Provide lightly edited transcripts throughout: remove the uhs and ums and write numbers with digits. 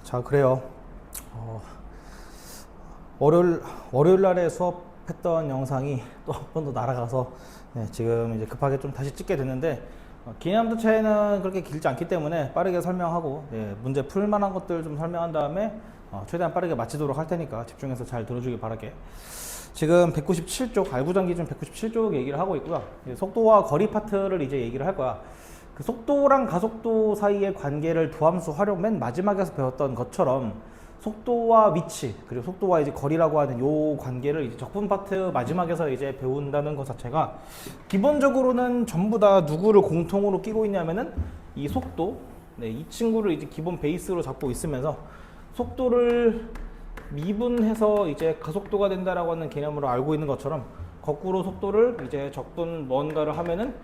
자, 그래요. 어, 월요일 날에 수업했던 영상이 또 한 번 더 날아가서 지금 이제 급하게 좀 다시 찍게 됐는데, 기념도 차이는 그렇게 길지 않기 때문에 빠르게 설명하고 문제 풀 만한 것들 좀 설명한 다음에 최대한 빠르게 마치도록 할 테니까 집중해서 잘 들어주길 바랄게. 지금 197쪽, 알구장 기준 197쪽 얘기를 하고 있고요. 속도와 거리 파트를 이제 얘기를 할 거야. 그 속도랑 가속도 사이의 관계를 도함수 활용 맨 마지막에서 배웠던 것처럼 속도와 위치 그리고 속도와 이제 거리라고 하는 요 관계를 이제 적분 파트 마지막에서 이제 배운다는 것 자체가 기본적으로는 전부 다 누구를 공통으로 끼고 있냐면은 이 속도, 이 친구를 이제 기본 베이스로 잡고 있으면서 속도를 미분해서 이제 가속도가 된다라고 하는 개념으로 알고 있는 것처럼 거꾸로 속도를 이제 적분 뭔가를 하면은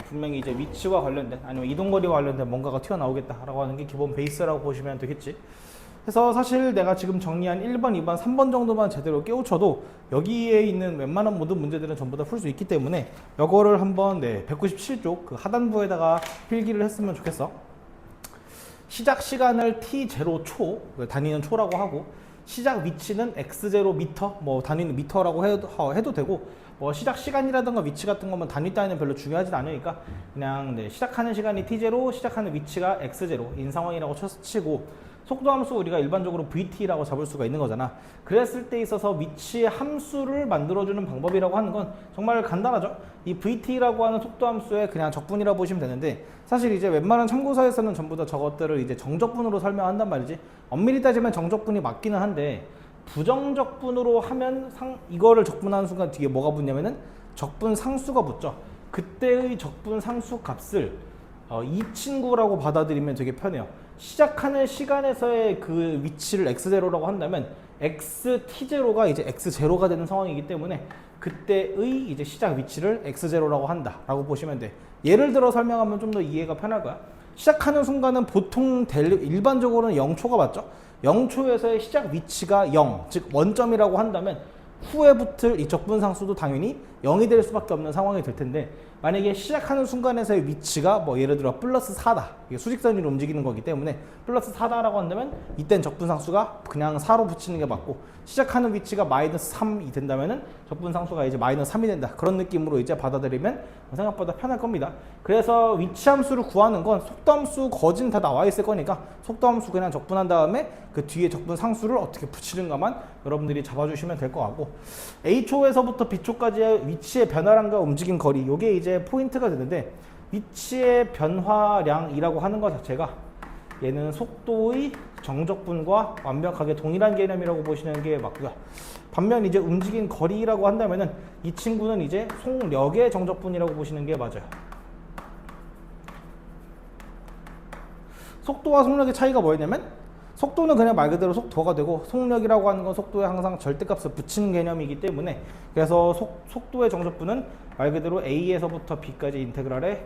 분명히 이제 위치와 관련된 아니면 이동거리와 관련된 뭔가가 튀어나오겠다라고 하는 게 기본 베이스라고 보시면 되겠지. 그래서 사실 내가 지금 정리한 1번, 2번, 3번 정도만 제대로 깨우쳐도 여기에 있는 웬만한 모든 문제들은 전부 다 풀 수 있기 때문에 이거를 한번 197쪽 그 하단부에다가 필기를 했으면 좋겠어. 시작 시간을 t0초 다니는 초라고 하고 시작 위치는 x0 미터 뭐 단위는 미터라고 해도 되고 뭐 시작 시간이라든가 위치 같은 거면 단위 따위는 별로 중요하진 않으니까 그냥 시작하는 시간이 t0 시작하는 위치가 x0인 상황이라고 치고 속도 함수 우리가 일반적으로 vt라고 잡을 수가 있는 거잖아. 그랬을 때 있어서 위치 함수를 만들어주는 방법이라고 하는 건 정말 간단하죠. 이 vt라고 하는 속도 함수의 그냥 적분이라고 보시면 되는데 사실 이제 웬만한 참고서에서는 전부 다 저것들을 이제 정적분으로 설명한단 말이지. 엄밀히 따지면 정적분이 맞기는 한데 부정적분으로 하면 이거를 적분하는 순간 뒤에 뭐가 붙냐면은 적분 상수가 붙죠. 그때의 적분 상수 값을 이 친구라고 받아들이면 되게 편해요. 시작하는 시간에서의 그 위치를 x0라고 한다면 xt0가 이제 x0가 되는 상황이기 때문에 그때의 이제 시작 위치를 x0라고 한다라고 보시면 돼. 예를 들어 설명하면 좀 더 이해가 편할 거야. 시작하는 순간은 보통 일반적으로는 0초가 맞죠? 0초에서의 시작 위치가 0, 즉 원점이라고 한다면 후에 붙을 이 적분상수도 당연히 0이 될 수밖에 없는 상황이 될 텐데 만약에 시작하는 순간에서의 위치가 뭐 예를 들어 플러스 4다. 이게 수직선 위로 움직이는 거기 때문에 플러스 4다라고 한다면 이땐 적분상수가 그냥 4로 붙이는 게 맞고 시작하는 위치가 마이너스 3이 된다면은 적분상수가 이제 마이너스 3이 된다. 그런 느낌으로 이제 받아들이면 생각보다 편할 겁니다. 그래서 위치 함수를 구하는 건 속도 함수 거진 다 나와 있을 거니까 속도 함수 그냥 적분한 다음에 그 뒤에 적분상수를 어떻게 붙이는가만 여러분들이 잡아주시면 될 것 같고 A초에서부터 B초까지의 위치의 변화량과 움직임 거리 요게 이제 포인트가 되는데 위치의 변화량이라고 하는 것 자체가 얘는 속도의 정적분과 완벽하게 동일한 개념이라고 보시는 게 맞고요. 반면 이제 움직임 거리라고 한다면은 이 친구는 이제 속력의 정적분이라고 보시는 게 맞아요. 속도와 속력의 차이가 뭐였냐면 속도는 그냥 말 그대로 속도가 되고 속력이라고 하는 건 속도에 항상 절대값을 붙이는 개념이기 때문에 그래서 속도의 정적분은 말 그대로 A에서부터 B까지 인테그랄에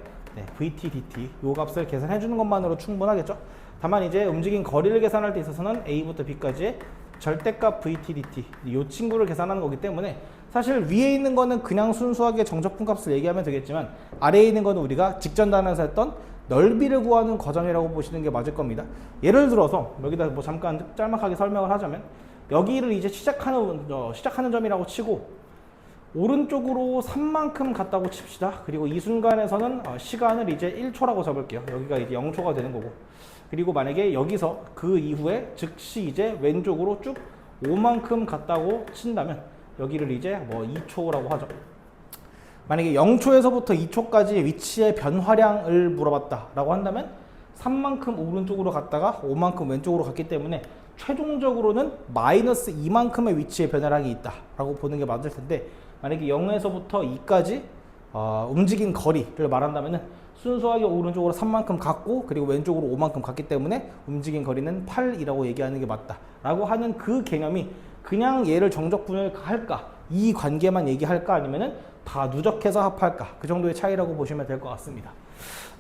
VT, DT 요 값을 계산해 주는 것만으로 충분하겠죠. 다만 이제 움직임 거리를 계산할 때 있어서는 A부터 B까지의 절대값 VT, DT 이 친구를 계산하는 거기 때문에 사실 위에 있는 거는 그냥 순수하게 정적분 값을 얘기하면 되겠지만 아래에 있는 거는 우리가 직전 단원에서 했던 넓이를 구하는 과정이라고 보시는 게 맞을 겁니다. 예를 들어서 여기다 뭐 잠깐 짤막하게 설명을 하자면 여기를 이제 시작하는 점이라고 치고 오른쪽으로 3만큼 갔다고 칩시다. 그리고 이 순간에서는 시간을 이제 1초라고 잡을게요. 여기가 이제 0초가 되는 거고. 그리고 만약에 여기서 그 이후에 즉시 이제 왼쪽으로 쭉 5만큼 갔다고 친다면 여기를 이제 뭐 2초라고 하죠. 만약에 0초에서부터 2초까지 위치의 변화량을 물어봤다라고 한다면 3만큼 오른쪽으로 갔다가 5만큼 왼쪽으로 갔기 때문에 최종적으로는 마이너스 2만큼의 위치의 변화량이 있다라고 보는 게 맞을 텐데 만약에 0에서부터 2까지 움직인 거리를 말한다면 순수하게 오른쪽으로 3만큼 갔고 그리고 왼쪽으로 5만큼 갔기 때문에 움직인 거리는 8이라고 얘기하는 게 맞다라고 하는 그 개념이 그냥 얘를 정적분을 할까 이 관계만 얘기할까 아니면은 다 누적해서 합할까 그 정도의 차이라고 보시면 될 것 같습니다.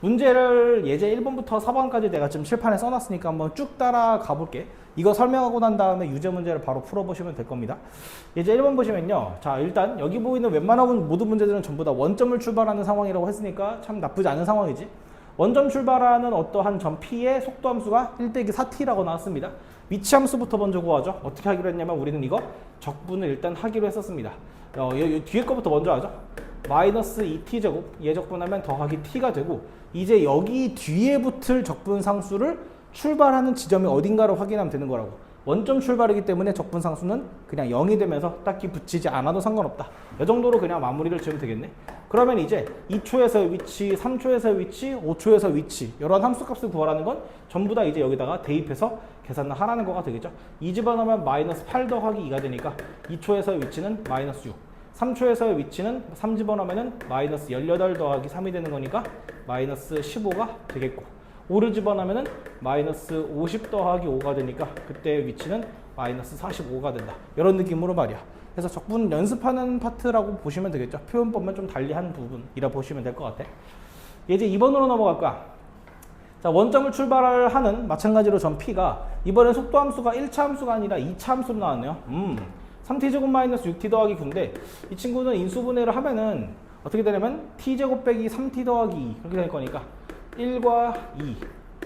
문제를 예제 1번부터 4번까지 내가 지금 칠판에 써놨으니까 한번 쭉 따라가 볼게. 이거 설명하고 난 다음에 유제 문제를 바로 풀어보시면 될 겁니다. 예제 1번 보시면요. 자, 일단 여기 보이는 웬만한 모든 문제들은 전부 다 원점을 출발하는 상황이라고 했으니까 참 나쁘지 않은 상황이지. 원점 출발하는 어떠한 점 P의 속도 함수가 1/4t라고 나왔습니다. 위치 함수부터 먼저 구하죠. 어떻게 하기로 했냐면 우리는 이거 적분을 일단 하기로 했었습니다. 이 뒤에 거부터 먼저 하죠. 마이너스 2t제곱 얘 적분하면 더하기 t가 되고 이제 여기 뒤에 붙을 적분 상수를 출발하는 지점이 어딘가로 확인하면 되는 거라고. 원점 출발이기 때문에 적분 상수는 그냥 0이 되면서 딱히 붙이지 않아도 상관없다. 이 정도로 그냥 마무리를 지으면 되겠네. 그러면 이제 2초에서의 위치, 3초에서의 위치, 5초에서의 위치 이런 함수값을 구하라는 건 전부 다 이제 여기다가 대입해서 계산을 하라는 거가 되겠죠. 2 집어넣으면 마이너스 8 더하기 2가 되니까 2초에서의 위치는 마이너스 6, 3초에서의 위치는 3 집어넣으면 마이너스 18 더하기 3이 되는 거니까 마이너스 15가 되겠고 5를 집어넣으면 마이너스 50 더하기 5가 되니까 그때 위치는 마이너스 45가 된다. 이런 느낌으로 말이야. 그래서 적분 연습하는 파트라고 보시면 되겠죠. 표현법만 좀 달리한 부분이라 보시면 될 것 같아. 이제 2번으로 넘어갈 거야. 자, 원점을 출발하는 마찬가지로 전 P가 이번엔 속도 함수가 1차 함수가 아니라 2차 함수로 나왔네요. 3t제곱 마이너스 6t 더하기 9인데 이 친구는 인수분해를 하면은 어떻게 되냐면 t제곱 빼기 3t 더하기 2 그렇게 될 거니까 1과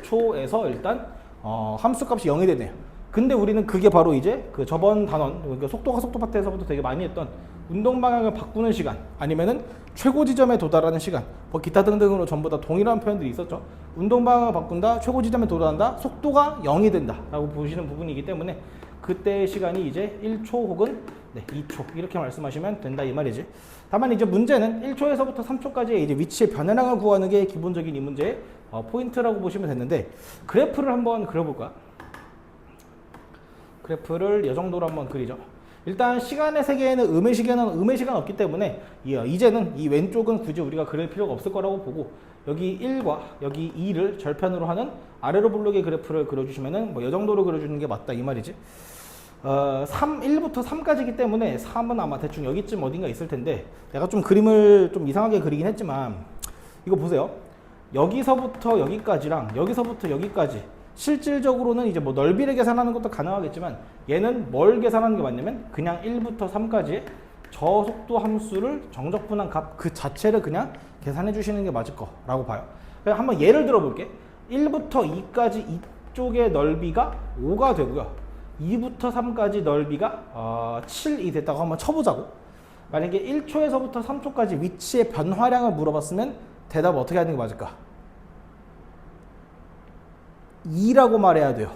2초에서 일단 함수값이 0이 되네요. 근데 우리는 그게 바로 이제 그 저번 단원 그러니까 속도가 속도 파트에서부터 되게 많이 했던 운동 방향을 바꾸는 시간 아니면은 최고 지점에 도달하는 시간 뭐 기타 등등으로 전부 다 동일한 표현들이 있었죠. 운동 방향을 바꾼다, 최고 지점에 도달한다, 속도가 0이 된다 라고 보시는 부분이기 때문에 그때의 시간이 이제 1초 혹은 2초 이렇게 말씀하시면 된다 이 말이지. 다만 이제 문제는 1초에서부터 3초까지의 이제 위치의 변화량을 구하는 게 기본적인 이 문제의 포인트라고 보시면 됐는데 그래프를 한번 그려볼까? 그래프를 이 정도로 한번 그리죠. 일단 시간의 세계에는 음의 시간 없기 때문에 이제는 이 왼쪽은 굳이 우리가 그릴 필요가 없을 거라고 보고 여기 1과 여기 2를 절편으로 하는 아래로 블록의 그래프를 그려주시면은 뭐 이 정도로 그려주는 게 맞다 이 말이지. 1부터 3까지이기 때문에 3은 아마 대충 여기쯤 어딘가 있을 텐데 내가 좀 그림을 좀 이상하게 그리긴 했지만 이거 보세요. 여기서부터 여기까지랑 여기서부터 여기까지 실질적으로는 이제 뭐 넓이를 계산하는 것도 가능하겠지만 얘는 뭘 계산하는 게 맞냐면 그냥 1부터 3까지의 저속도 함수를 정적분한 값 그 자체를 그냥 계산해 주시는 게 맞을 거라고 봐요. 그냥 한번 예를 들어 볼게. 1부터 2까지 이쪽의 넓이가 5가 되고요. 2부터 3까지 넓이가 7이 됐다고 한번 쳐보자고. 만약에 1초에서부터 3초까지 위치의 변화량을 물어봤으면 대답 어떻게 하는 게 맞을까? 2라고 말해야 돼요.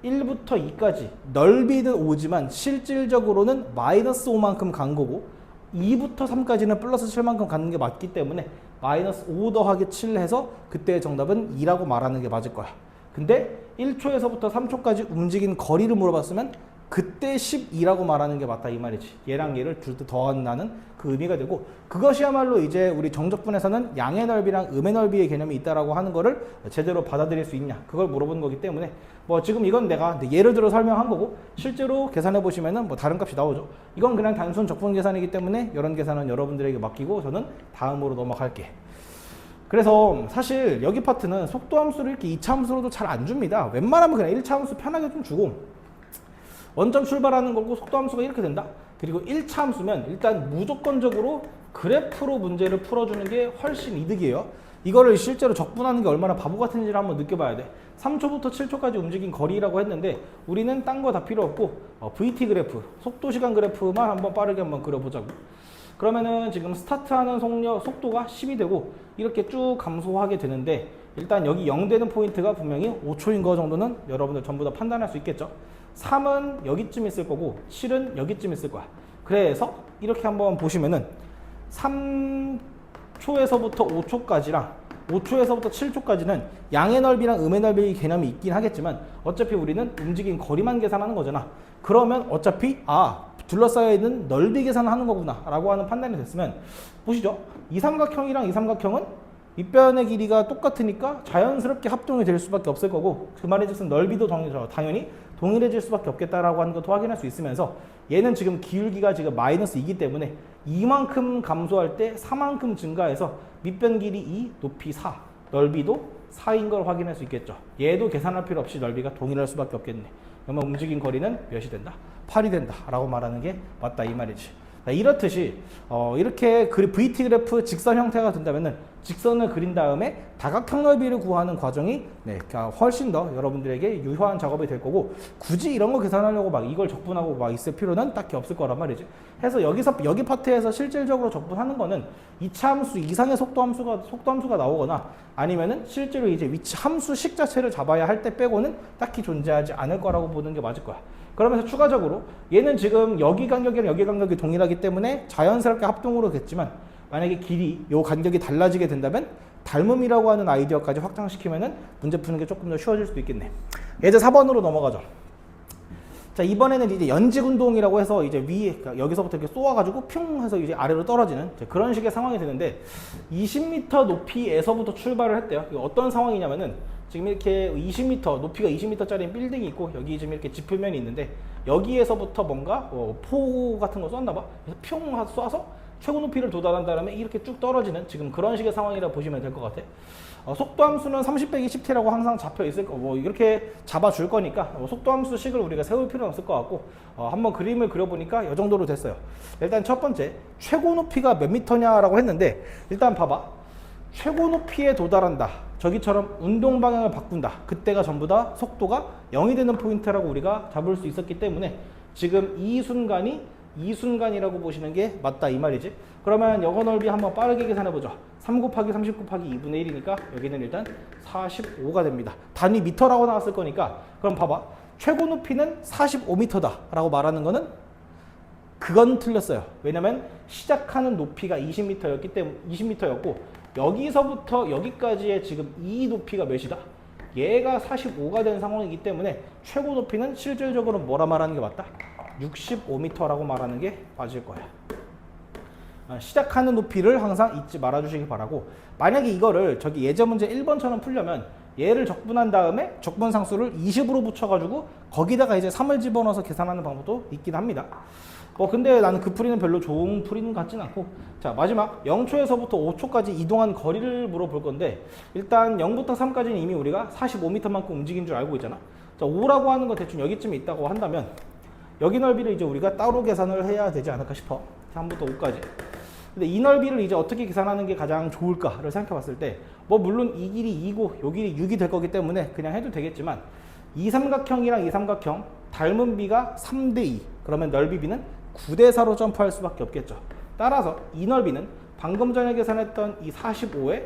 1부터 2까지 넓이는 5지만 실질적으로는 마이너스 5만큼 간 거고 2부터 3까지는 플러스 7만큼 가는 게 맞기 때문에 마이너스 5 더하기 7 해서 그때의 정답은 2라고 말하는 게 맞을 거야. 근데 1초에서부터 3초까지 움직인 거리를 물어봤으면 그때 12라고 말하는 게 맞다 이 말이지. 얘랑 얘를 둘 다 더한다는 그 의미가 되고 그것이야말로 이제 우리 정적분에서는 양의 넓이랑 음의 넓이의 개념이 있다라고 하는 거를 제대로 받아들일 수 있냐 그걸 물어보는 거기 때문에 뭐 지금 이건 내가 예를 들어 설명한 거고 실제로 계산해 보시면은 뭐 다른 값이 나오죠. 이건 그냥 단순 적분 계산이기 때문에 이런 계산은 여러분들에게 맡기고 저는 다음으로 넘어갈게. 그래서 사실 여기 파트는 속도 함수를 이렇게 2차 함수로도 잘 안 줍니다. 웬만하면 그냥 1차 함수 편하게 좀 주고 원점 출발하는 거고 속도 함수가 이렇게 된다. 그리고 1차 함수면 일단 무조건적으로 그래프로 문제를 풀어주는 게 훨씬 이득이에요. 이거를 실제로 적분하는 게 얼마나 바보 같은지를 한번 느껴봐야 돼. 3초부터 7초까지 움직인 거리라고 했는데 우리는 딴 거 다 필요 없고 VT 그래프, 속도 시간 그래프만 한번 빠르게 한번 그려보자고. 그러면은 지금 스타트하는 속도가 10이 되고 이렇게 쭉 감소하게 되는데 일단 여기 0 되는 포인트가 분명히 5초인 거 정도는 여러분들 전부 다 판단할 수 있겠죠. 3은 여기쯤 있을 거고 7은 여기쯤 있을 거야. 그래서 이렇게 한번 보시면은 3초에서부터 5초까지랑 5초에서부터 7초까지는 양의 넓이랑 음의 넓이 개념이 있긴 하겠지만 어차피 우리는 움직인 거리만 계산하는 거잖아. 그러면 어차피 둘러싸여 있는 넓이 계산을 하는 거구나 라고 하는 판단이 됐으면 보시죠. 이 삼각형이랑 이 삼각형은 밑변의 길이가 똑같으니까 자연스럽게 합동이 될 수밖에 없을 거고 그 말인즉슨 넓이도 당연히 동일해질 수밖에 없겠다라고 하는 것도 확인할 수 있으면서 얘는 지금 기울기가 지금 마이너스 2이기 때문에 이만큼 감소할 때 4만큼 증가해서 밑변 길이 2, 높이 4, 넓이도 4인 걸 확인할 수 있겠죠. 얘도 계산할 필요 없이 넓이가 동일할 수밖에 없겠네. 그러면 움직인 거리는 몇이 된다? 8이 된다 라고 말하는 게 맞다 이 말이지. 이렇듯이 이렇게 VT 그래프 직선 형태가 된다면은 직선을 그린 다음에 다각형 넓이를 구하는 과정이 훨씬 더 여러분들에게 유효한 작업이 될 거고, 굳이 이런 거 계산하려고 막 이걸 적분하고 막 있을 필요는 딱히 없을 거란 말이지. 해서 여기 파트에서 실질적으로 적분하는 거는 이차 함수 이상의 속도 함수가 나오거나, 아니면은 실제로 이제 위치 함수식 자체를 잡아야 할 때 빼고는 딱히 존재하지 않을 거라고 보는 게 맞을 거야. 그러면서 추가적으로 얘는 지금 여기 간격이랑 여기 간격이 동일하기 때문에 자연스럽게 합동으로 겠지만, 만약에 길이 요 간격이 달라지게 된다면 닮음이라고 하는 아이디어까지 확장시키면은 문제 푸는 게 조금 더 쉬워질 수도 있겠네. 예제 4번으로 넘어가죠. 자, 이번에는 이제 연직 운동이라고 해서 이제 위에, 그러니까 여기서부터 이렇게 쏘아가지고 핑 해서 이제 아래로 떨어지는 그런 식의 상황이 되는데, 20m 높이에서부터 출발을 했대요. 어떤 상황이냐면은 지금 이렇게 20m, 높이가 20m짜리 빌딩이 있고, 여기 지금 이렇게 지표면이 있는데, 여기에서부터 뭔가 포 같은 거 쐈나봐. 그래서 핑 쏴서 최고 높이를 도달한 다음에 이렇게 쭉 떨어지는 지금 그런 식의 상황이라 보시면 될 것 같아. 속도 함수는 30/20t라고 항상 잡혀 있을 거, 이렇게 잡아줄 거니까 속도 함수 식을 우리가 세울 필요는 없을 것 같고, 한번 그림을 그려보니까 이 정도로 됐어요. 일단 첫 번째, 최고 높이가 몇 미터냐라고 했는데, 일단 봐봐. 최고 높이에 도달한다. 저기처럼 운동 방향을 바꾼다. 그때가 전부 다 속도가 0이 되는 포인트라고 우리가 잡을 수 있었기 때문에, 지금 이 순간이라고 보시는 게 맞다 이 말이지. 그러면 여거 넓이 한번 빠르게 계산해 보죠. 3 곱하기 30 곱하기 2분의 1이니까 여기는 일단 45가 됩니다. 단위 미터라고 나왔을 거니까, 그럼 봐봐. 최고 높이는 45m다 라고 말하는 거는 그건 틀렸어요. 왜냐면 시작하는 높이가 20m였고 여기서부터 여기까지의 지금 이 높이가 몇이다? 얘가 45가 된 상황이기 때문에 최고 높이는 실질적으로 뭐라 말하는 게 맞다? 65m라고 말하는 게 맞을 거야. 시작하는 높이를 항상 잊지 말아 주시기 바라고, 만약에 이거를 저기 예제 문제 1번처럼 풀려면 얘를 적분한 다음에 적분 상수를 20으로 붙여가지고 거기다가 이제 3을 집어넣어서 계산하는 방법도 있긴 합니다. 근데 나는 그 풀이는 별로 좋은 풀이는 같진 않고, 자, 마지막 0초에서부터 5초까지 이동한 거리를 물어볼 건데, 일단 0부터 3까지는 이미 우리가 45m만큼 움직인 줄 알고 있잖아. 자, 5라고 하는 거 대충 여기쯤에 있다고 한다면 여기 넓이를 이제 우리가 따로 계산을 해야 되지 않을까 싶어. 3부터 5까지. 근데 이 넓이를 이제 어떻게 계산하는 게 가장 좋을까를 생각해 봤을 때, 물론 이 길이 2고 요 길이 6이 될 거기 때문에 그냥 해도 되겠지만, 이 삼각형이랑 이 삼각형 닮은 비가 3:2, 그러면 넓이 비는 9:4로 점프할 수밖에 없겠죠. 따라서 이 넓이는 방금 전에 계산했던 이 45의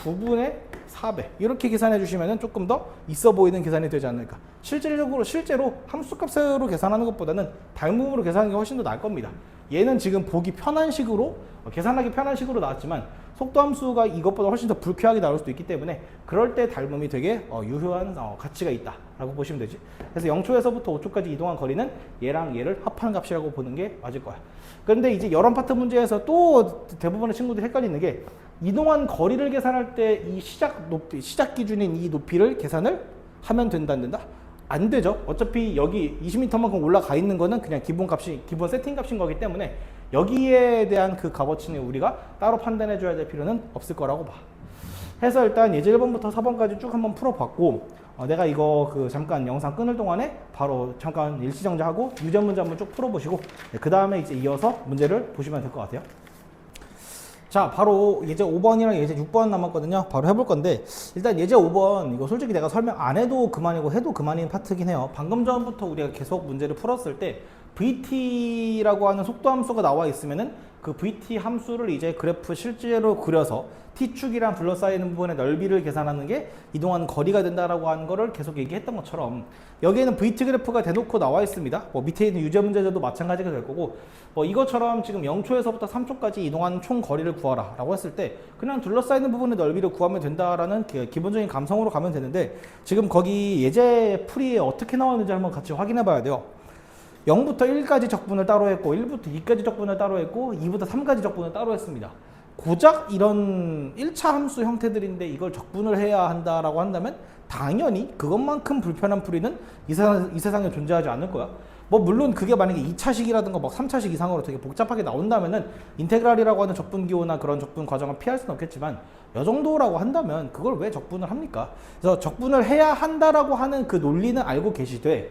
9분의 4배, 이렇게 계산해 주시면 조금 더 있어 보이는 계산이 되지 않을까. 실제로 함수값으로 계산하는 것보다는 닮음으로 계산하는 게 훨씬 더 나을 겁니다. 얘는 지금 보기 편한 식으로, 계산하기 편한 식으로 나왔지만 속도 함수가 이것보다 훨씬 더 불쾌하게 나올 수도 있기 때문에, 그럴 때 닮음이 되게 유효한 가치가 있다라고 보시면 되지. 그래서 0초에서부터 5초까지 이동한 거리는 얘랑 얘를 합하는 값이라고 보는 게 맞을 거야. 그런데 이제 여러 파트 문제에서 또 대부분의 친구들이 헷갈리는 게, 이동한 거리를 계산할 때 이 시작 기준인 이 높이를 계산을 하면 된다 안 된다? 안 되죠. 어차피 여기 20m만큼 올라가 있는 거는 그냥 기본 세팅 값인 거기 때문에 여기에 대한 그 값어치는 우리가 따로 판단해 줘야 될 필요는 없을 거라고 봐. 해서 일단 예제 1번부터 4번까지 쭉 한번 풀어봤고, 내가 이거 잠깐 영상 끊을 동안에 바로 잠깐 일시정지하고 유전 문제 한번 쭉 풀어보시고, 그 다음에 이제 이어서 문제를 보시면 될 것 같아요. 자, 바로 예제 5번이랑 예제 6번 남았거든요. 바로 해볼 건데, 일단 예제 5번 이거 솔직히 내가 설명 안 해도 그만이고 해도 그만인 파트긴 해요. 방금 전부터 우리가 계속 문제를 풀었을 때 VT라고 하는 속도 함수가 나와 있으면은 그 VT 함수를 이제 그래프 실제로 그려서 T축이랑 둘러싸이는 부분의 넓이를 계산하는 게 이동하는 거리가 된다라고 하는 거를 계속 얘기했던 것처럼, 여기에는 VT 그래프가 대놓고 나와 있습니다. 밑에 있는 유제 문제들도 마찬가지가 될 거고, 이것처럼 지금 0초에서부터 3초까지 이동하는 총 거리를 구하라 라고 했을 때 그냥 둘러싸이는 부분의 넓이를 구하면 된다라는 기본적인 감성으로 가면 되는데, 지금 거기 예제 풀이에 어떻게 나왔는지 한번 같이 확인해 봐야 돼요. 0부터 1까지 적분을 따로 했고, 1부터 2까지 적분을 따로 했고, 2부터 3까지 적분을 따로 했습니다. 고작 이런 1차 함수 형태들인데 이걸 적분을 해야 한다라고 한다면 당연히 그것만큼 불편한 풀이는 이 세상에 존재하지 않을 거야. 물론 그게 만약에 2차식이라든가 3차식 이상으로 되게 복잡하게 나온다면은 인테그랄이라고 하는 적분 기호나 그런 적분 과정을 피할 수는 없겠지만, 이 정도라고 한다면 그걸 왜 적분을 합니까? 그래서 적분을 해야 한다라고 하는 그 논리는 알고 계시되,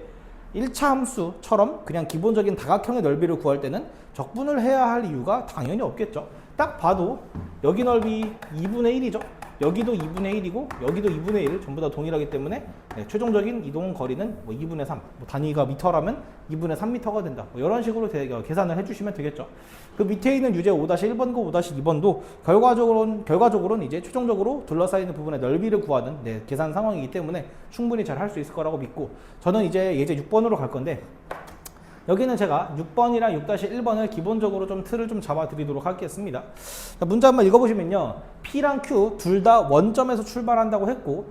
1차 함수처럼 그냥 기본적인 다각형의 넓이를 구할 때는 적분을 해야 할 이유가 당연히 없겠죠. 딱 봐도 여기 넓이 2분의 1이죠. 여기도 2분의 1이고 여기도 2분의 1 전부 다 동일하기 때문에 네, 최종적인 이동 거리는 뭐 2분의 3 뭐 단위가 미터라면 2분의 3미터가 된다. 뭐 이런 식으로 계산을 해주시면 되겠죠. 그 밑에 있는 유제 5-1번과 5-2번도 결과적으로는 이제 최종적으로 둘러싸이는 부분의 넓이를 구하는 네, 계산 상황이기 때문에 충분히 잘 할 수 있을 거라고 믿고 저는 이제 예제 6번으로 갈 건데 여기는 제가 6번이랑 6-1번을 기본적으로 좀 틀을 좀 잡아 드리도록 하겠습니다. 문제 한번 읽어보시면요. P랑 Q 둘 다 원점에서 출발한다고 했고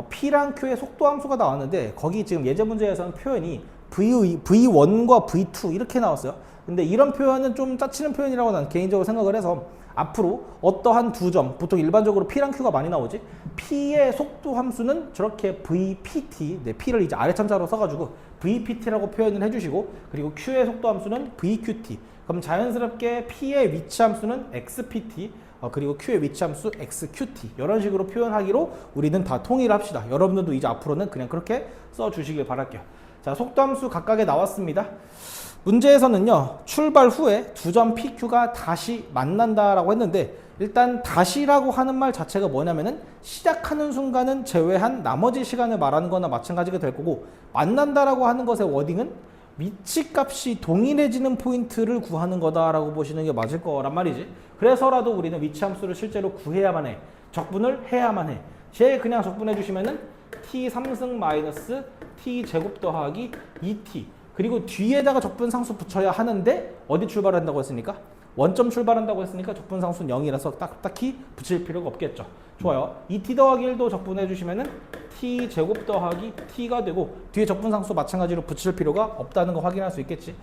P랑 Q의 속도 함수가 나왔는데 거기 지금 예제 문제에서는 표현이 V1과 V2 이렇게 나왔어요. 근데 이런 표현은 좀 짜치는 표현이라고 난 개인적으로 생각을 해서 앞으로 어떠한 두 점, 보통 일반적으로 P랑 Q가 많이 나오지 P의 속도 함수는 저렇게 VPT, 네, P를 이제 아래참자로 써가지고 VPT라고 표현을 해주시고 그리고 Q의 속도 함수는 VQT 그럼 자연스럽게 P의 위치 함수는 XPT 그리고 Q의 위치 함수 XQT 이런 식으로 표현하기로 우리는 다 통일합시다. 여러분들도 이제 앞으로는 그냥 그렇게 써주시길 바랄게요. 자, 속도 함수 각각에 나왔습니다. 문제에서는요 출발 후에 두 점 PQ가 다시 만난다라고 했는데 일단 다시라고 하는 말 자체가 뭐냐면은 시작하는 순간은 제외한 나머지 시간을 말하는 거나 마찬가지가 될 거고 만난다라고 하는 것의 워딩은 위치값이 동일해지는 포인트를 구하는 거다라고 보시는 게 맞을 거란 말이지. 그래서라도 우리는 위치 함수를 실제로 구해야만 해. 적분을 해야만 해. 제 그냥 적분해 주시면은 t 3승 마이너스 t 제곱 더하기 2t 그리고 뒤에다가 적분상수 붙여야 하는데 어디 출발한다고 했습니까? 원점 출발한다고 했으니까 적분상수는 0이라서 딱히 붙일 필요가 없겠죠. 좋아요. 2t 더하기 1도 적분해 주시면은 t 제곱 더하기 t가 되고 뒤에 적분상수 마찬가지로 붙일 필요가 없다는 거 확인할 수 있겠지.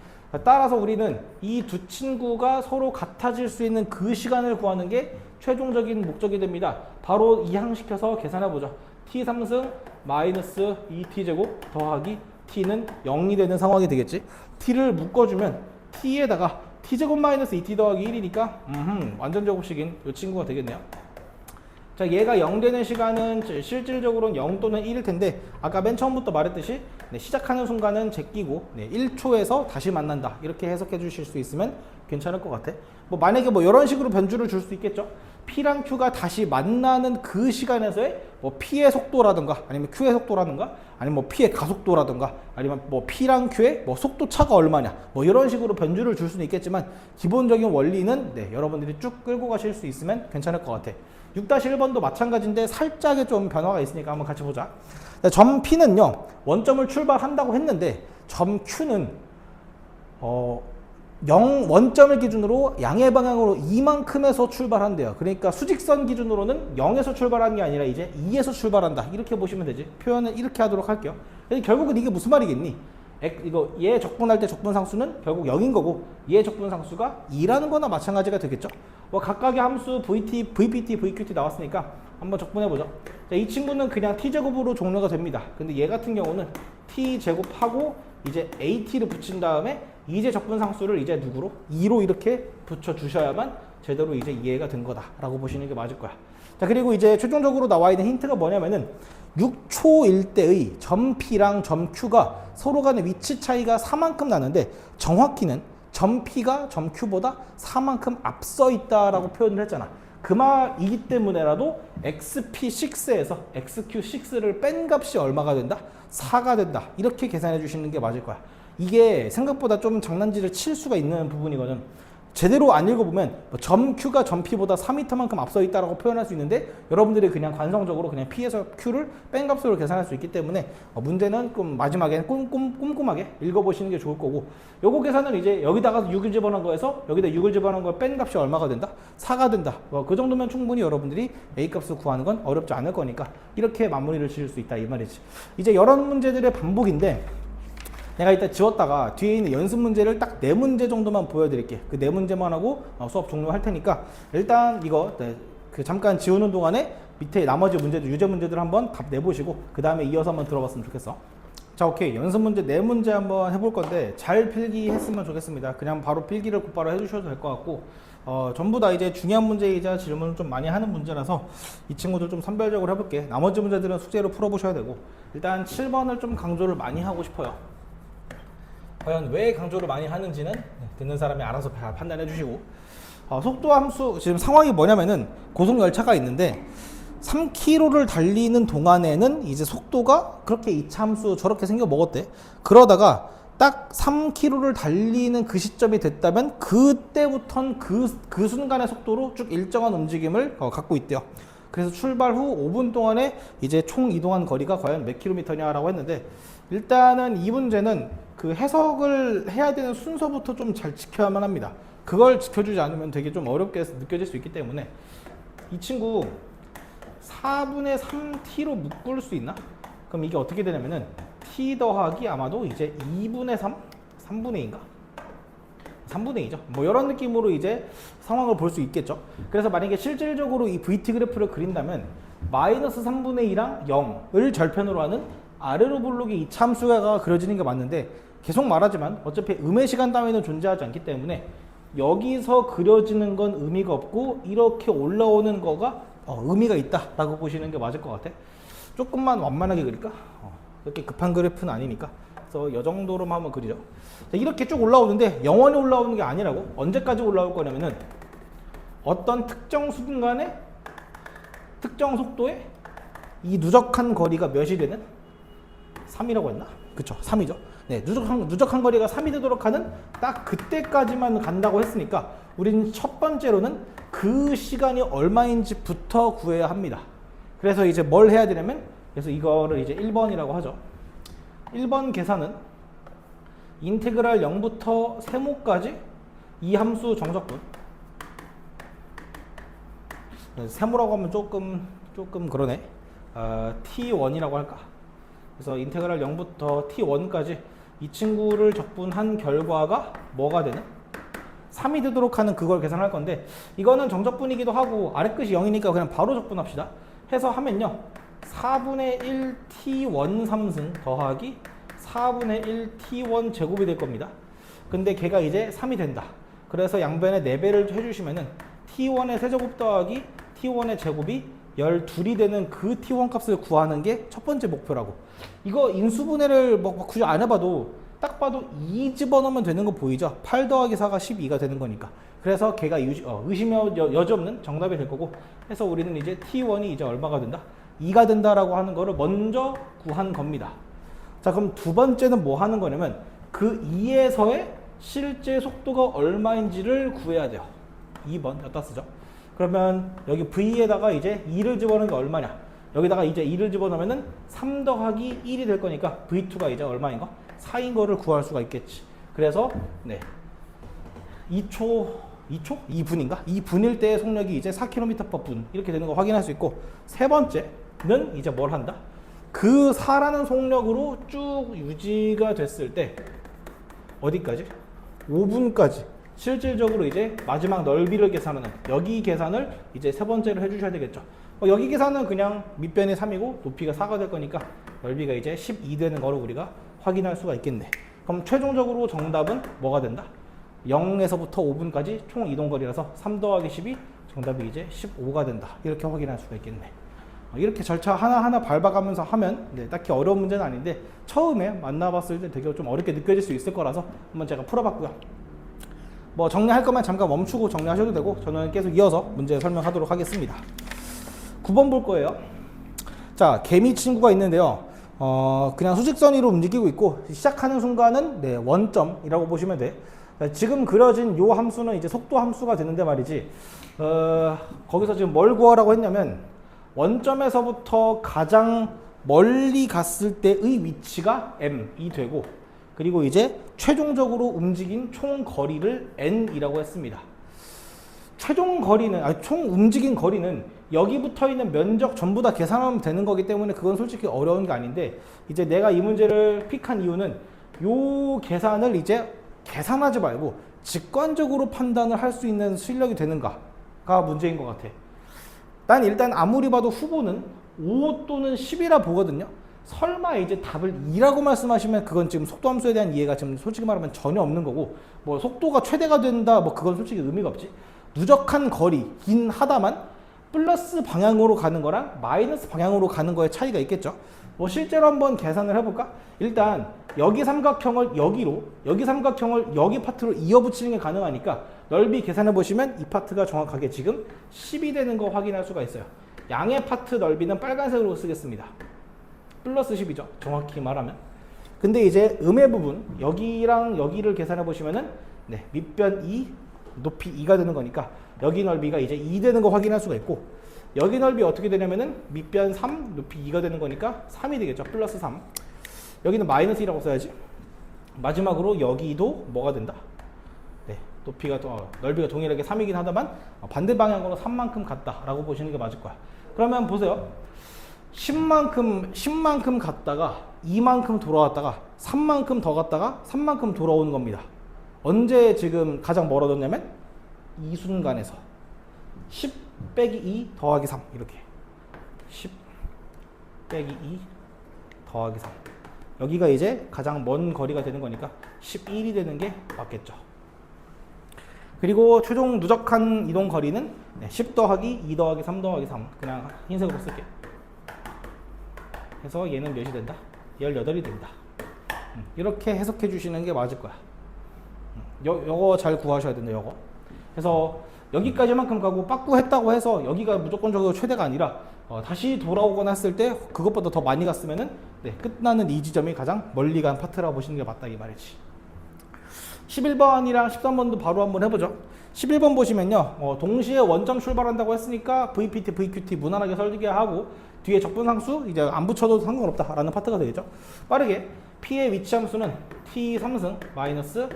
따라서 우리는 이 두 친구가 서로 같아질 수 있는 그 시간을 구하는 게 최종적인 목적이 됩니다. 바로 이항시켜서 계산해 보죠. t 3승 마이너스 2t 제곱 더하기 t는 0이 되는 상황이 되겠지. t를 묶어주면 t에다가 t제곱 마이너스 2t 더하기 1이니까 완전 제곱식인 이 친구가 되겠네요. 자, 얘가 0 되는 시간은 실질적으로는 0 또는 1일 텐데 아까 맨 처음부터 말했듯이 네, 시작하는 순간은 제끼고 네, 1초에서 다시 만난다 이렇게 해석해 주실 수 있으면 괜찮을 것 같아. 뭐 만약에 뭐 이런 식으로 변주를 줄 수 있겠죠. P랑 Q가 다시 만나는 그 시간에서의 뭐 P의 속도라든가 아니면 Q의 속도라든가 아니면 뭐 P의 가속도라든가 아니면 뭐 P랑 Q의 뭐 속도 차가 얼마냐 뭐 이런 식으로 변주를 줄 수는 있겠지만 기본적인 원리는 네, 여러분들이 쭉 끌고 가실 수 있으면 괜찮을 것 같아. 6-1번도 마찬가지인데 살짝의 좀 변화가 있으니까 한번 같이 보자. 점 P는요 원점을 출발한다고 했는데 점 Q는 0 원점을 기준으로 양의 방향으로 이만큼에서 출발한대요. 그러니까 수직선 기준으로는 0에서 출발하는 게 아니라 이제 2에서 출발한다 이렇게 보시면 되지. 표현은 이렇게 하도록 할게요. 결국은 이게 무슨 말이겠니? 이거 얘 적분할 때 적분상수는 결국 0인 거고 얘 적분상수가 2라는 거나 마찬가지가 되겠죠. 뭐 각각의 함수 VT, VPT, VQT 나왔으니까 한번 적분해보죠. 자, 이 친구는 그냥 t제곱으로 종료가 됩니다. 근데 얘 같은 경우는 t제곱하고 이제 AT를 붙인 다음에 이제 적분상수를 이제 누구로? 2로 이렇게 붙여주셔야만 제대로 이제 이해가 된 거다라고 보시는 게 맞을 거야. 자, 그리고 이제 최종적으로 나와 있는 힌트가 뭐냐면은 6초일 때의 점 P랑 점 Q가 서로 간의 위치 차이가 4만큼 나는데 정확히는 점 P가 점 Q보다 4만큼 앞서 있다라고 표현을 했잖아. 그 말이기 때문에라도 XP6에서 XQ6를 뺀 값이 얼마가 된다? 4가 된다. 이렇게 계산해 주시는 게 맞을 거야. 이게 생각보다 좀 장난질을 칠 수가 있는 부분이거든. 제대로 안 읽어보면 점 Q가 점 P보다 4m만큼 앞서 있다라고 표현할 수 있는데 여러분들이 그냥 관성적으로 그냥 P에서 Q를 뺀 값으로 계산할 수 있기 때문에 문제는 좀 마지막에 꼼꼼하게 읽어보시는 게 좋을 거고 요거 계산은 이제 여기다가 6을 집어넣은 거에서 여기다 6을 집어넣은 거 뺀 값이 얼마가 된다? 4가 된다. 그 정도면 충분히 여러분들이 A 값을 구하는 건 어렵지 않을 거니까 이렇게 마무리를 지을 수 있다 이 말이지. 이제 이런 문제들의 반복인데 내가 이따 지웠다가 뒤에 있는 연습 문제를 딱 4문제 정도만 보여드릴게. 그 4문제만 하고 수업 종료할 테니까 일단 이거 그 잠깐 지우는 동안에 밑에 나머지 문제들, 유제 문제들 한번 답 내보시고 그 다음에 이어서 한번 들어봤으면 좋겠어. 자, 오케이. 연습 문제 4문제 한번 해볼 건데 잘 필기했으면 좋겠습니다. 그냥 바로 필기를 곧바로 해주셔도 될 것 같고 전부 다 이제 중요한 문제이자 질문을 좀 많이 하는 문제라서 이 친구들 좀 선별적으로 해볼게. 나머지 문제들은 숙제로 풀어보셔야 되고 일단 7번을 좀 강조를 많이 하고 싶어요. 과연 왜 강조를 많이 하는지는 듣는 사람이 알아서 판단해 주시고 속도 함수 지금 상황이 뭐냐면은 고속 열차가 있는데 3km를 달리는 동안에는 이제 속도가 그렇게 이차함수 저렇게 생겨 먹었대. 그러다가 딱 3km를 달리는 그 시점이 됐다면 그때부터는 그 순간의 속도로 쭉 일정한 움직임을 갖고 있대요. 그래서 출발 후 5분 동안에 이제 총 이동한 거리가 과연 몇 킬로미터냐라고 했는데, 일단은 이 문제는 그 해석을 해야 되는 순서부터 좀 잘 지켜야만 합니다. 그걸 지켜주지 않으면 되게 좀 어렵게 느껴질 수 있기 때문에 이 친구 4분의 3t로 묶을 수 있나? 그럼 이게 어떻게 되냐면은 t 더하기 아마도 이제 2분의 3? 3분의 2인가? 3분의 2죠. 뭐 이런 느낌으로 이제 상황을 볼 수 있겠죠. 그래서 만약에 실질적으로 이 VT 그래프를 그린다면 마이너스 3분의 2랑 0을 절편으로 하는 아래로 볼록의 이 참수가 그려지는 게 맞는데, 계속 말하지만 어차피 음의 시간 따위는 존재하지 않기 때문에 여기서 그려지는 건 의미가 없고 이렇게 올라오는 거가 의미가 있다라고 보시는 게 맞을 것 같아. 조금만 완만하게 그릴까? 그렇게 급한 그래프는 아니니까. 그래서 이 정도로만 한번 그리죠. 자, 이렇게 쭉 올라오는데 영원히 올라오는 게 아니라고. 언제까지 올라올 거냐면은 어떤 특정 순간에 특정 속도에 이 누적한 거리가 몇이 되는 3이라고 했나? 그쵸, 3이죠. 네, 누적한 거리가 3이 되도록 하는 딱 그때까지만 간다고 했으니까 우리는 첫 번째로는 그 시간이 얼마인지부터 구해야 합니다. 그래서 이제 뭘 해야 되냐면, 그래서 이거를 이제 1번이라고 하죠. 1번 계산은 인테그랄 0부터 세모까지 이 함수 정적분. 세모라고 하면 조금 그러네. t1이라고 할까. 그래서 인테그랄 0부터 t1까지 이 친구를 적분한 결과가 뭐가 되는? 3이 되도록 하는 그걸 계산할 건데, 이거는 정적분이기도 하고 아래 끝이 0이니까 그냥 바로 적분합시다. 해서 하면요, 4분의 1 t1 3승 더하기 4분의 1 t1 제곱이 될 겁니다. 근데 걔가 이제 3이 된다. 그래서 양변에 4배를 해주시면은 t1의 세제곱 더하기 t1의 제곱이 12이 되는 그 t1 값을 구하는 게 첫 번째 목표라고. 이거 인수분해를 뭐 굳이 안 해봐도 딱 봐도 2 집어넣으면 되는 거 보이죠? 8 더하기 4가 12가 되는 거니까. 그래서 걔가 의심여 여지없는 정답이 될 거고, 해서 우리는 이제 t1이 이제 얼마가 된다? 2가 된다라고 하는 거를 먼저 구한 겁니다. 자, 그럼 두 번째는 뭐 하는 거냐면 그 2에서의 실제 속도가 얼마인지를 구해야 돼요. 2번 여기다 쓰죠. 그러면 여기 V에다가 이제 2를 집어넣는 게 얼마냐? 여기다가 이제 2를 집어넣으면은 3 더하기 1이 될 거니까 V2가 이제 얼마인 거? 4인 거를 구할 수가 있겠지. 그래서 네, 2분인가? 2분일 때의 속력이 이제 4km/분 이렇게 되는 거 확인할 수 있고, 세 번째는 이제 뭘 한다? 그 4라는 속력으로 쭉 유지가 됐을 때 어디까지? 5분까지 실질적으로 이제 마지막 넓이를 계산하는, 여기 계산을 이제 세 번째로 해주셔야 되겠죠. 여기 계산은 그냥 밑변이 3이고 높이가 4가 될 거니까 넓이가 이제 12 되는 거를 우리가 확인할 수가 있겠네. 그럼 최종적으로 정답은 뭐가 된다? 0에서부터 5분까지 총 이동거리라서 3 더하기 10이 정답이 이제 15가 된다. 이렇게 확인할 수가 있겠네. 이렇게 절차 하나하나 밟아가면서 하면 딱히 어려운 문제는 아닌데, 처음에 만나봤을 때 되게 좀 어렵게 느껴질 수 있을 거라서 한번 제가 풀어봤고요. 뭐 정리할 거면 잠깐 멈추고 정리하셔도 되고, 저는 계속 이어서 문제 설명하도록 하겠습니다. 9번 볼 거예요. 자, 개미 친구가 있는데요. 그냥 수직선 위로 움직이고 있고, 시작하는 순간은 원점이라고 보시면 돼. 지금 그려진 요 함수는 이제 속도 함수가 되는데 말이지, 거기서 지금 뭘 구하라고 했냐면 원점에서부터 가장 멀리 갔을 때의 위치가 m이 되고, 그리고 이제 최종적으로 움직인 총 거리를 n이라고 했습니다. 최종 거리는, 총 움직인 거리는 여기 붙어 있는 면적 전부 다 계산하면 되는 거기 때문에 그건 솔직히 어려운 게 아닌데, 이제 내가 이 문제를 픽한 이유는 요 계산을 이제 계산하지 말고 직관적으로 판단을 할 수 있는 실력이 되는가가 문제인 것 같아. 난 일단 아무리 봐도 후보는 5 또는 10이라 보거든요. 설마 이제 답을 2라고 말씀하시면 그건 지금 속도함수에 대한 이해가 지금 솔직히 말하면 전혀 없는 거고, 뭐 속도가 최대가 된다 뭐 그건 솔직히 의미가 없지. 누적한 거리긴 하다만 플러스 방향으로 가는 거랑 마이너스 방향으로 가는 거에 차이가 있겠죠. 뭐 실제로 한번 계산을 해볼까? 일단 여기 삼각형을 여기로, 여기 삼각형을 여기 파트로 이어붙이는 게 가능하니까 넓이 계산해 보시면 이 파트가 정확하게 지금 10이 되는 거 확인할 수가 있어요. 양의 파트 넓이는 빨간색으로 쓰겠습니다. 플러스 10이죠. 정확히 말하면. 근데 이제 음의 부분, 여기랑 여기를 계산해 보시면은 네, 밑변 2, 높이 2가 되는 거니까 여기 넓이가 이제 2 되는 거 확인할 수가 있고, 여기 넓이 어떻게 되냐면은 밑변 3, 높이 2가 되는 거니까 3이 되겠죠. 플러스 3. 여기는 마이너스 2라고 써야지. 마지막으로 여기도 뭐가 된다? 네, 높이가 넓이가 동일하게 3이긴 하다만 반대 방향으로 3만큼 갔다라고 보시는 게 맞을 거야. 그러면 보세요. 10만큼 갔다가 2만큼 돌아왔다가 3만큼 더 갔다가 3만큼 돌아오는 겁니다. 언제 지금 가장 멀어졌냐면 이 순간에서 10 빼기 2 더하기 3 이렇게 10 빼기 2 더하기 3 여기가 이제 가장 먼 거리가 되는 거니까 11이 되는 게 맞겠죠. 그리고 최종 누적한 이동 거리는 10 더하기 2 더하기 3 더하기 3 그냥 흰색으로 쓸게요. 그래서 얘는 몇이 된다? 18이 된다. 이렇게 해석해 주시는 게 맞을 거야. 요거 잘 구하셔야 된다. 요거. 그래서 여기까지만큼 가고 빠꾸했다고 해서 여기가 무조건적으로 최대가 아니라 다시 돌아오거나 했을 때 그것보다 더 많이 갔으면은 끝나는 이 지점이 가장 멀리 간 파트라고 보시는 게 맞다 이 말이지. 11번이랑 13번도 바로 한번 해보죠. 11번 보시면요, 동시에 원점 출발한다고 했으니까 VPT, VQT 무난하게 설계하고 뒤에 적분상수 이제 안 붙여도 상관없다라는 파트가 되겠죠. 빠르게 P의 위치함수는 T 3승 마이너스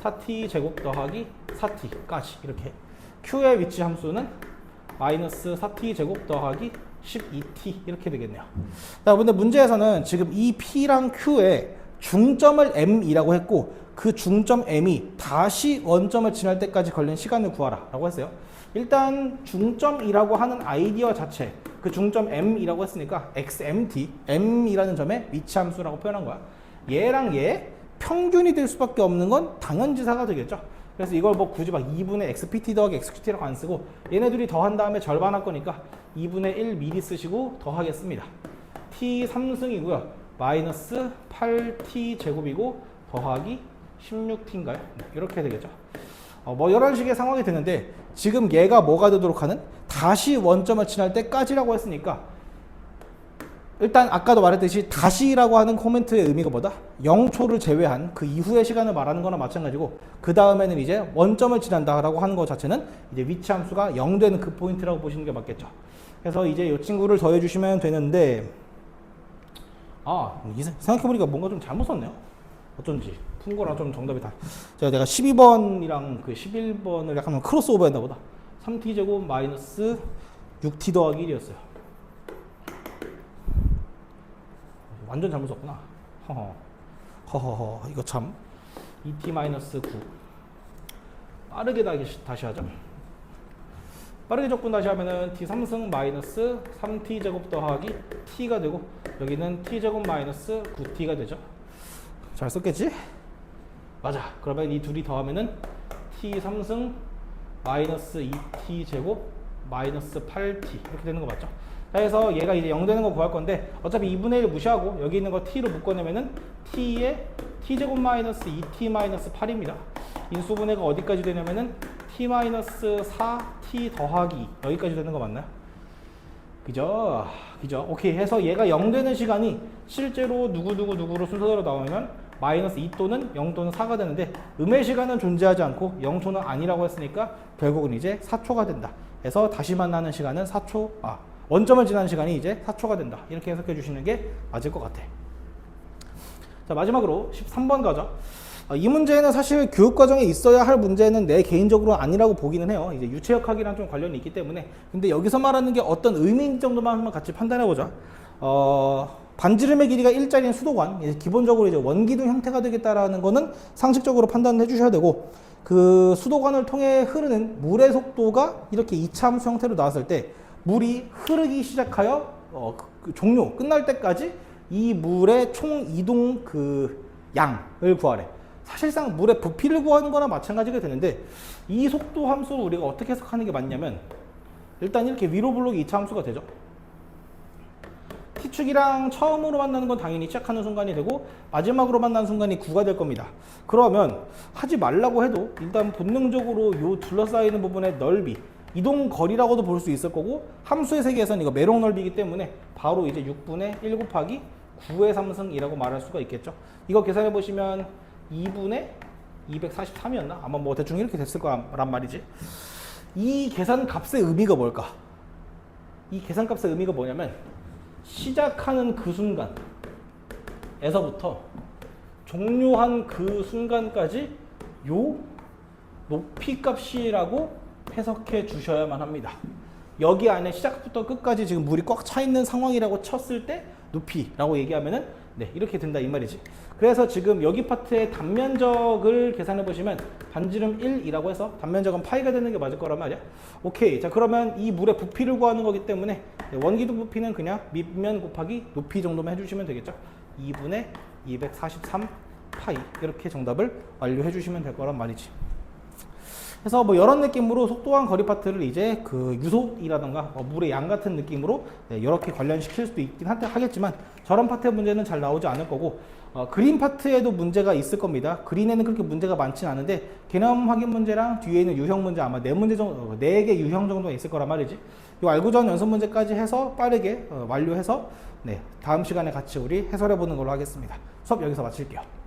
4T 제곱 더하기 4T까지 이렇게, Q의 위치함수는 마이너스 4T 제곱 더하기 12T 이렇게 되겠네요. 자, 근데 문제에서는 지금 이 P랑 Q에 중점을 M이라고 했고 그 중점 M이 다시 원점을 지날 때까지 걸린 시간을 구하라 라고 했어요. 일단 중점이라고 하는 아이디어 자체, 그 중점 M이라고 했으니까 XMT, M이라는 점의 위치함수라고 표현한 거야. 얘랑 얘 평균이 될 수밖에 없는 건 당연지사가 되겠죠. 그래서 이걸 뭐 굳이 막 2분의 XPT 더하기 XQT라고 안 쓰고 얘네들이 더한 다음에 절반할 거니까 2분의 1 미리 쓰시고 더하겠습니다. T 3승이고요. 마이너스 8T 제곱이고 더하기 16T인가요? 이렇게 되겠죠. 뭐 이런 식의 상황이 되는데 지금 얘가 뭐가 되도록 하는? 다시 원점을 지날 때까지라고 했으니까 일단 아까도 말했듯이 다시라고 하는 코멘트의 의미가 뭐다? 0초를 제외한 그 이후의 시간을 말하는 거나 마찬가지고 그 다음에는 이제 원점을 지난다라고 하는 것 자체는 이제 위치함수가 0 되는 그 포인트라고 보시는 게 맞겠죠. 그래서 이제 이 친구를 더해 주시면 되는데 생각해보니까 뭔가 좀 잘못 썼네요. 어쩐지 푼 거랑 좀 정답이 다. 내가 12번이랑 그 11번을 약간 크로스오버 했나 보다. 3t 제곱 마이너스 6t 더하기 1이었어요. 완전 잘못 썼구나. 허허허 이거 참. 2t 마이너스 9. 빠르게 다시 하자. 빠르게 적분 다시 하면은 t 3승 마이너스 3t 제곱 더하기 t가 되고 여기는 t 제곱 마이너스 9t가 되죠. 잘 썼겠지? 맞아. 그러면 이 둘이 더하면은 t 3승 마이너스 2t 제곱 마이너스 8t 이렇게 되는 거 맞죠? 그래서 얘가 이제 0 되는 거 구할 건데 어차피 2분의 1 무시하고 여기 있는 거 t로 묶어내면은 t에 t 제곱 마이너스 2t 마이너스 8입니다. 인수분해가 어디까지 되냐면은 t 마이너스 4t 더하기 여기까지 되는 거 맞나요? 그죠? 오케이. 해서 얘가 0 되는 시간이 실제로 누구로 순서대로 나오면 마이너스 2 또는 0 또는 4가 되는데 음의 시간은 존재하지 않고 0초는 아니라고 했으니까 결국은 이제 4초가 된다. 그래서 다시 만나는 시간은 4초, 원점을 지나는 시간이 이제 4초가 된다. 이렇게 해석해 주시는 게 맞을 것 같아. 자, 마지막으로 13번 가죠. 이 문제는 사실 교육과정에 있어야 할 문제는 내 개인적으로 아니라고 보기는 해요. 이제 유체역학이랑 좀 관련이 있기 때문에. 근데 여기서 말하는 게 어떤 의미인 정도만 한번 같이 판단해보자. 반지름의 길이가 1짜리인 수도관, 기본적으로 이제 원기둥 형태가 되겠다라는 거는 상식적으로 판단해 주셔야 되고, 그 수도관을 통해 흐르는 물의 속도가 이렇게 이차함수 형태로 나왔을 때 물이 흐르기 시작하여 종료, 끝날 때까지 이 물의 총 이동 그 양을 구하래. 사실상 물의 부피를 구하는 거나 마찬가지가 되는데 이 속도 함수를 우리가 어떻게 해석하는 게 맞냐면 일단 이렇게 위로 블록이 2차 함수가 되죠. t축이랑 처음으로 만나는 건 당연히 시작하는 순간이 되고 마지막으로 만나는 순간이 9가 될 겁니다. 그러면 하지 말라고 해도 일단 본능적으로 요 둘러싸이는 부분의 넓이, 이동 거리라고도 볼 수 있을 거고 함수의 세계에서는 이거 매록 넓이기 때문에 바로 이제 6분의 1 곱하기 9의 3승이라고 말할 수가 있겠죠. 이거 계산해 보시면 2분의 243이었나? 아마 뭐 대충 이렇게 됐을 거란 말이지. 이 계산값의 의미가 뭘까? 이 계산값의 의미가 뭐냐면 시작하는 그 순간에서부터 종료한 그 순간까지 요 높이 값이라고 해석해 주셔야만 합니다. 여기 안에 시작부터 끝까지 지금 물이 꽉 차 있는 상황이라고 쳤을 때 높이라고 얘기하면은 네, 이렇게 된다 이 말이지. 그래서 지금 여기 파트의 단면적을 계산해 보시면 반지름 1이라고 해서 단면적은 파이가 되는 게 맞을 거란 말이야. 오케이. 자, 그러면 이 물의 부피를 구하는 거기 때문에 원기둥 부피는 그냥 밑면 곱하기 높이 정도만 해주시면 되겠죠. 2분의 243 파이 이렇게 정답을 완료해 주시면 될 거란 말이지. 그래서 뭐 이런 느낌으로 속도와 거리 파트를 이제 그 유속이라던가 물의 양 같은 느낌으로 이렇게 관련시킬 수도 있긴 하겠지만 저런 파트의 문제는 잘 나오지 않을 거고 그린 파트에도 문제가 있을 겁니다. 그린에는 그렇게 문제가 많진 않은데 개념 확인 문제랑 뒤에 있는 유형 문제 아마 4문제 정도, 4개 유형 정도가 있을 거란 말이지. 이 알고전 연습 문제까지 해서 빠르게 완료해서 네, 다음 시간에 같이 우리 해설해 보는 걸로 하겠습니다. 수업 여기서 마칠게요.